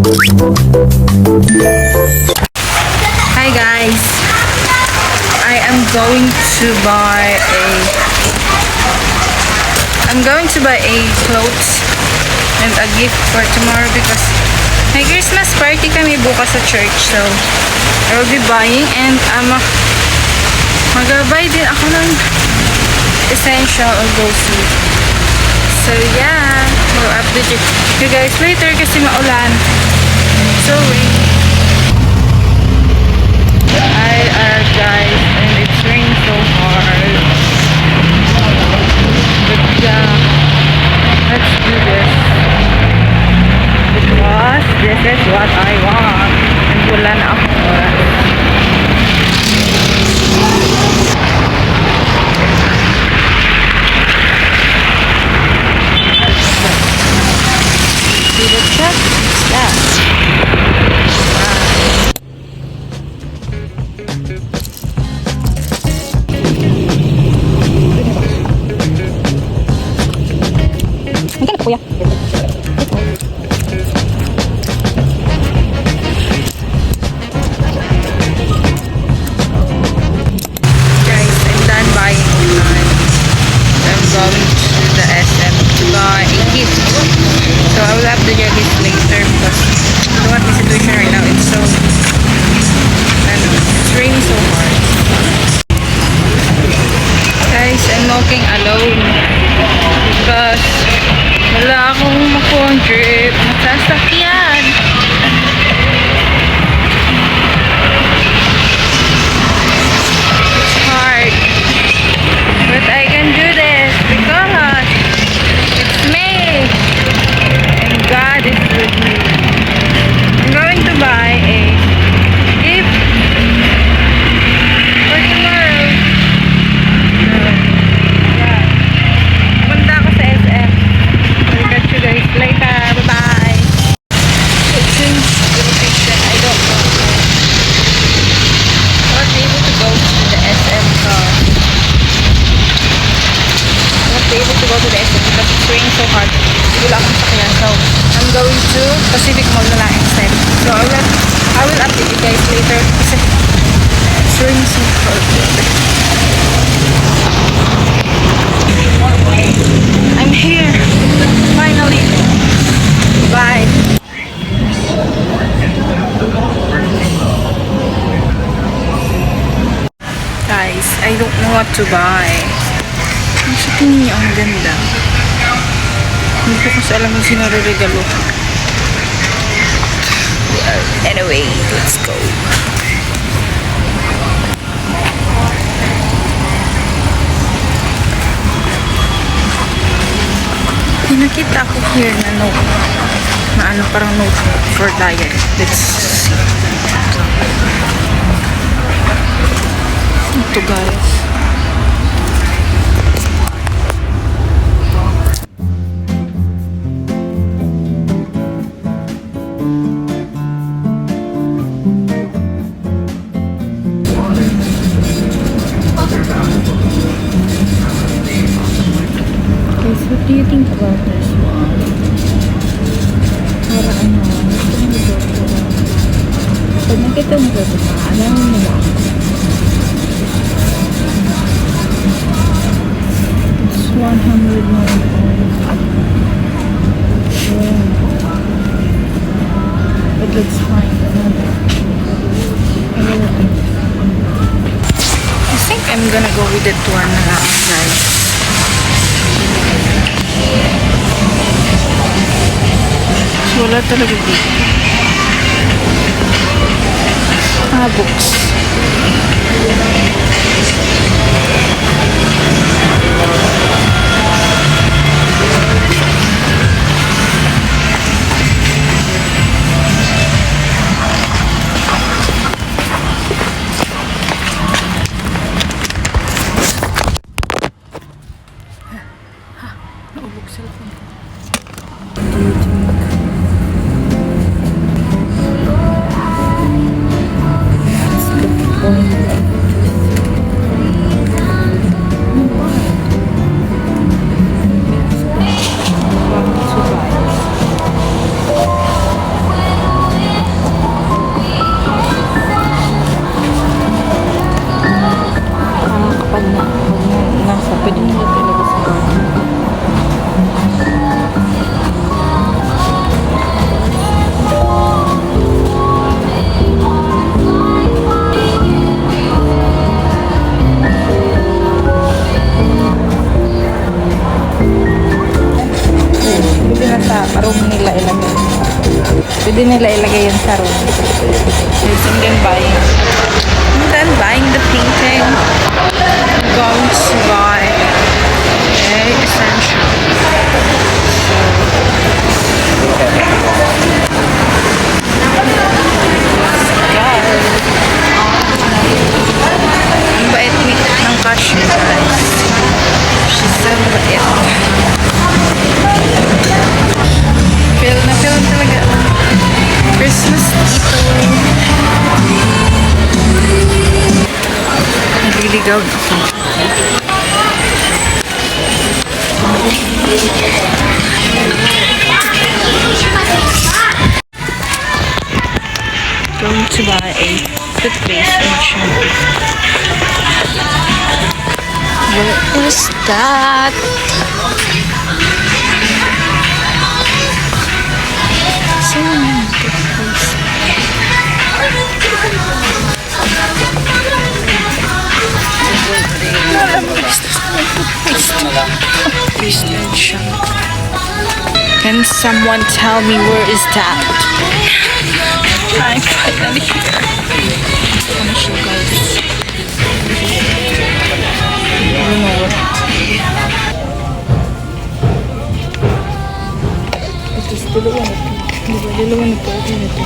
Hi guys, I am going to buy a clothes and a gift for tomorrow because may Christmas party kami bukas sa church, so I will be buying and mag-buy din ako ng essential or grocery. So yeah, we'll update you guys later kasi maulan. Sorry. Hi guys, and it's raining so hard. But yeah, let's do this. Because this is what I want. And wala na akong oras. See the truck? Yeah. Kuya. Guys, I'm done buying online. I'm going to the SM to buy a gift. So I will have to get this later because look at the situation right now. It's so it's raining so hard. Guys, I'm walking alone because wala akong makuha trip sa sasakyan. It's hard. But I can do this because it's me. And God is with me. I'm going to buy a gift for tomorrow. Yeah. Punta ako sa SM. I'll catch you guys later. Bye-bye. It seems the location, I don't know. I was able to go to the SM car. I was able to go to the SM because it's raining so hard. Wala akong sakyan. So, I'm going to Pacific Mall na lang instead. So, I will update you guys later kasi it's raining so hard. I'm here. Finally. Bye. Guys, I don't know what to buy. Sa tingin niyo ang ganda. Hindi ko kasi alam yung sinaregalo. Anyway, let's go. Nakita ko here na note. Na ano, parang note for diet. Let's see. Ito guys. Guys, what do you think about this one? Para ano, gusto mo ito. Pag nakita mo ito, alam mo nila. It's 100 more. Yeah. But let's find another. I think I'm gonna go with that one na lang, guys. So, wala talaga dito. Books. Naubog cellphone ko. That's the point. sila sa room nila ilagay. Pwede nila ilagay yun sa room. Yes, I'm done buying. I'm done buying the painting. I'm going to buy a essential. Ang bait ng cashier, guys. She's so bait. Feel na talaga. Christmas dito. Nagliligaw na ako. Going to buy a toothpaste and shampoo. What is that? Can someone tell me where is that? I'm finally here. I'm gonna show you guys. I don't know what. Ito sa dalawa na ito. Dalawa na ito.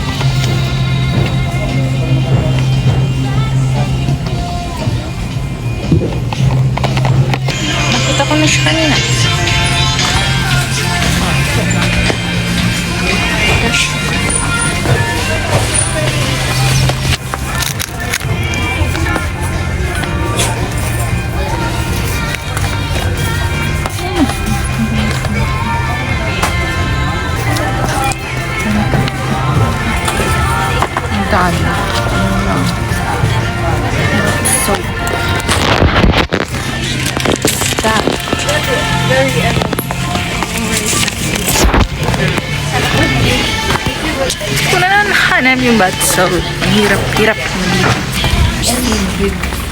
Nakita ko na siya kanina. Dami. So that very kung na nahanap yung bath salt, ang hirap-hirap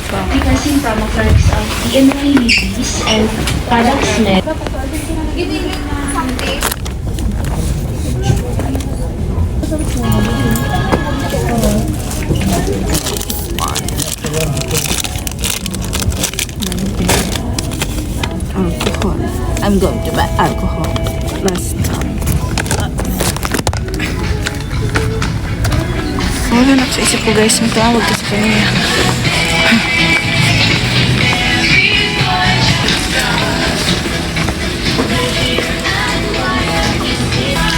Because from products of the NYBs and products net. Alcohol. I'm going to buy alcohol. Last time. Wala na sa isip ko guys, matawag kasi kanina.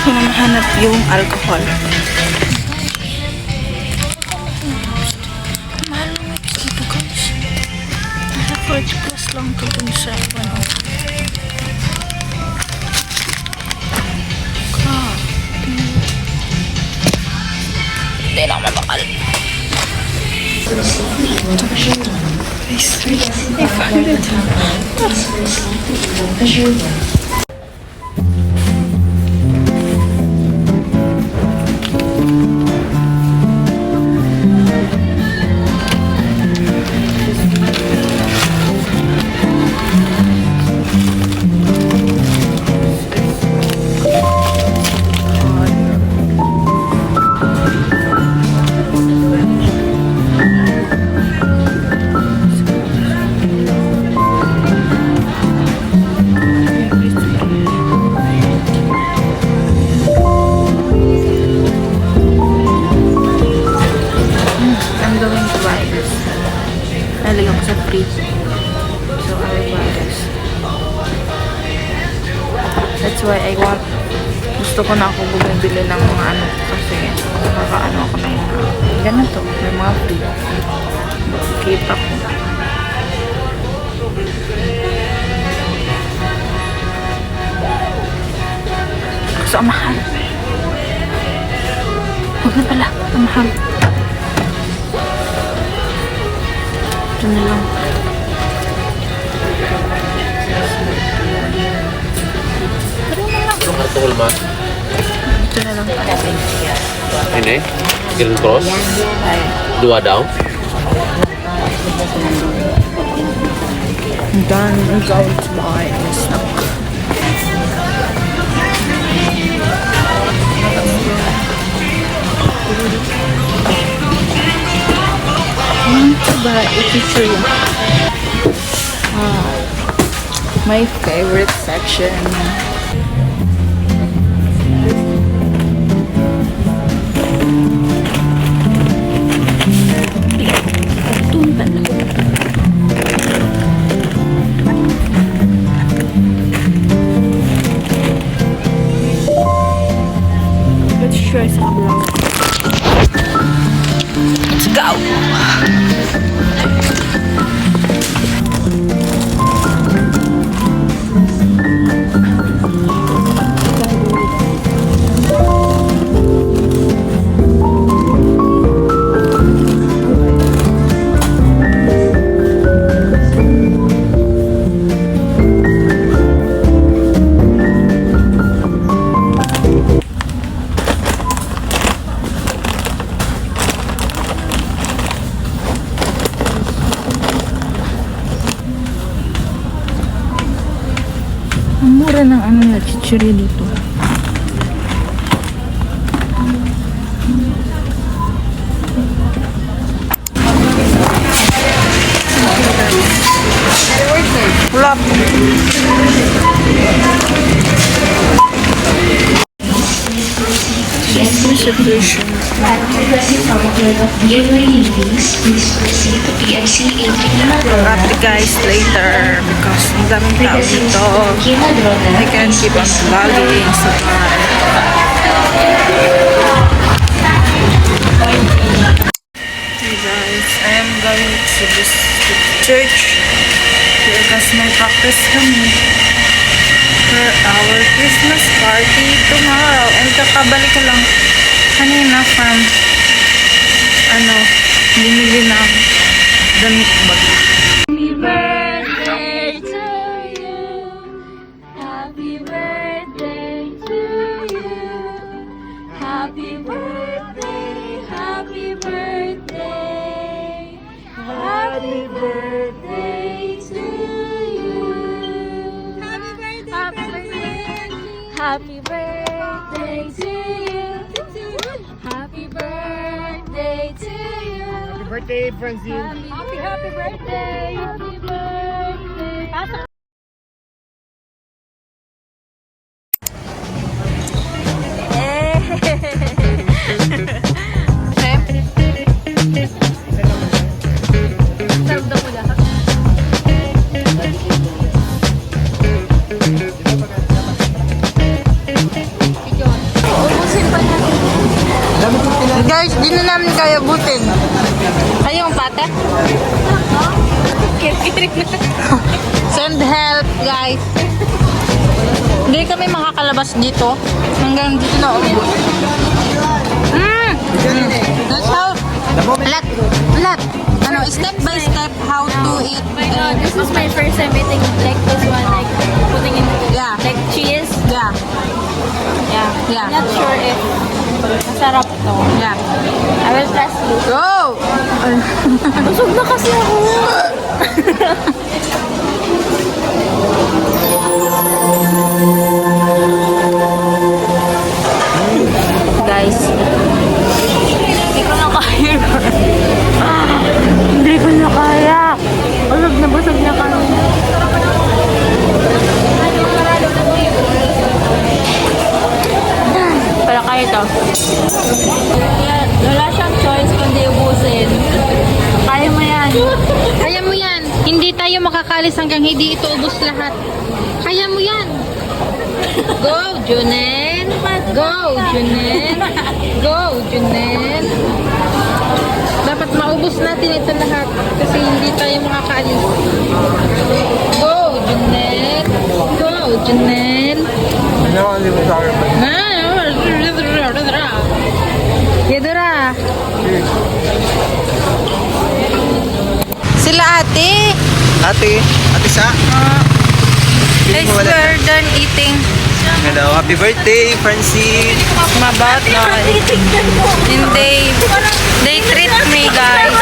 Kung mahanap yung alcohol. Mahal ng mix dito guys. Nasa 40 plus lang ito dun sa ano. Hindi na ako mabakal. I found it. Nalagyan ko sa fridge. So, I will buy this. That's why I want, gusto ko na ako bumibili ng mga ano kasi nakakaano ako ng mga ganito, may mga free. Kita ko. So, ang mahal. Huwag na pala, ang mahal. Ito na lang. Anong alcohol ma? Ito na lang pala. Ini? Green Cross? Dua daw? I'm done. I'm going to buy this stuff. buy a chicharia. My favorite section. Let's try some vlog. Let's go! Ang mura ng ano na chichiri dito. Flop. Situation. At progressive pharmacology of BNY Livings, please proceed to PMC 8 Happy guys later because ang daming tao dito. I can't keep on vlogging sa bahay. Hey guys, I am going to this church because may practice kami for our Christmas party tomorrow. And kakabalik ko lang kanina from binili ng damit bag. Happy birthday to you. Happy birthday to you. Happy birthday. Happy birthday. Happy birthday to you. Happy birthday. Happy birthday to you. Happy birthday to you. Happy birthday, Francine. Happy birthday. Happy birthday. Guys, di na namin kaya butin. Ayaw ang pata? Send help, guys. Hindi kami makakalabas dito. Hanggang dito na ubos. That's how, step by step how to eat. Oh my god, this is my first time eating like this one, like putting in like cheese. Yeah. I'm not sure if masarap to. Yeah. I will test you. Go! Busog na kasi ako. Guys. Hindi ko na kaya. Hindi ko na kaya. Busog na kami. Para kaya to. Wala siyang choice kundi ubusin. Kaya mo yan. Kaya mo yan. Hindi tayo makakalis hanggang hindi ito ubos lahat. Kaya mo yan. Go, Junen. Go, Junen. Go, Junen. Dapat maubos natin ito lahat kasi hindi tayo makakalis. Go, Junen. Go, Junen. Yedora. Sila ate. Ate Sa. Guys, we're done eating. Hello, happy birthday, Francine. Mabat no. And they treat me, guys.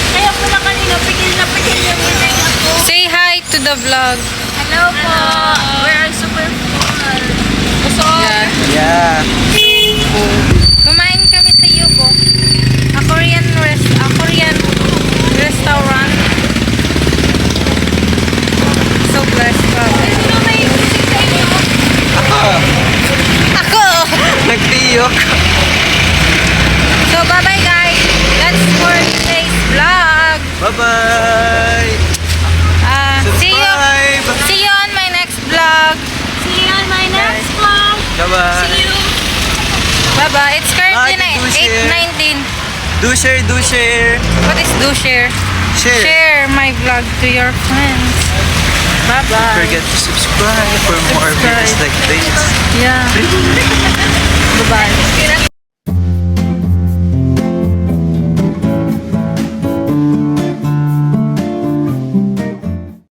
Kaya ko na kanina, pigil na yung inay ako. Say hi to the vlog. Hello po. We are super full. Yeah. Yeah. Kumain kami sa Yugo. Bye-bye. See you. Subscribe. See you on my next vlog. See you on my next vlog. Bye-bye. See you. Bye-bye. It's currently Bye, do share. 8:19. Do share, do share. What is do share? Share. Share my vlog to your friends. Don't Bye-bye. forget to subscribe for more videos like this. Yeah. Bye-bye.